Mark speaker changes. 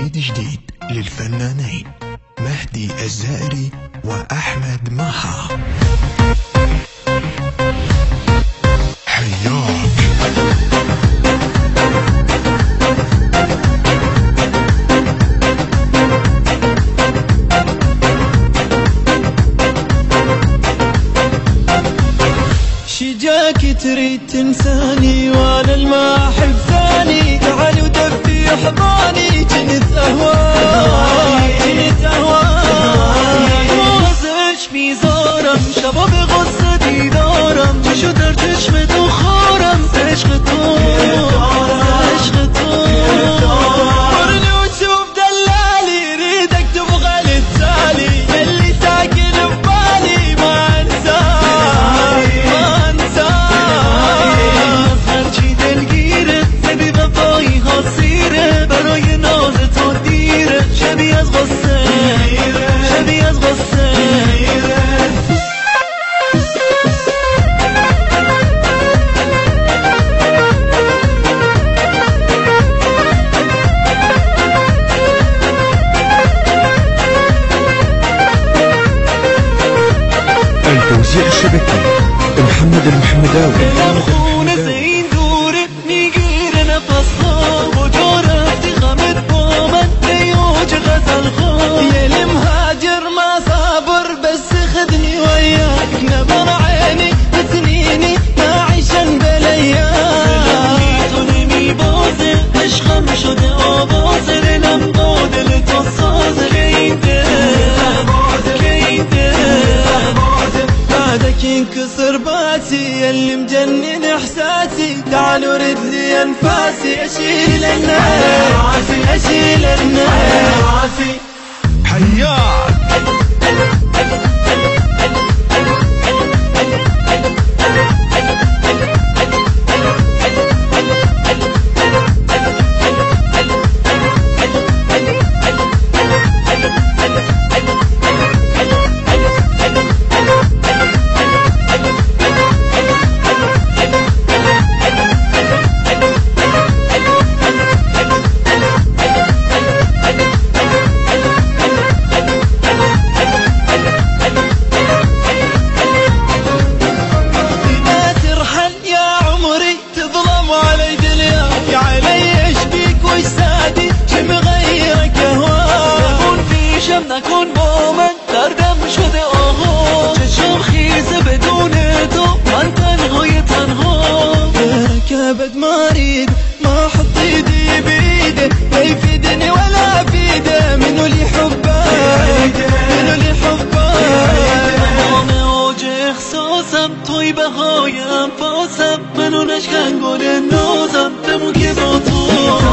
Speaker 1: جديد للفنانين مهدي الزائري وأحمد مها. حياك
Speaker 2: شجاك تريد تنساني وانا الما احب ثاني، تعال ودفي حضاني جنت اهواي وغزش في زارم شباب غصتي دارم شو درتش مدوخارم تشغطون ورني وتشوف دلالي ريدك تبغى للتالي يلي ساكن ببالي ما انساك خرجي دلگیره سبی وفایی ها سیره برای ناز تو دیره شبیه از غصه شبیه از غصه
Speaker 1: التوزيع الشبكي محمد المحمداوي.
Speaker 2: خونه زین دوره میگیره نفسها و جا رفتی غمت با من بیوج غزل خواه یه مهاجر ما صابر بس خدني وياك نظر عيني بسنيني نعيشا بالايام نمی بازه عشقم شده آوازه دلم با دل تو سازه کیده بعدك ينكسر باسي اللي مجنن احساسي تعال ورد لي انفاسي اشيل الناس اشيل الناس.
Speaker 1: حياك
Speaker 2: نکن با من دردم شده آها چشم خیزه بدون تو من تنهای تنها بركبت مريض ما حط ايدي بيده لا يفيدني ولا افيده منو اللي حبه منو اللي حبه تمام اوج احساسم توی بهای انفاسم منو نشکن گل نازم بمون که با تو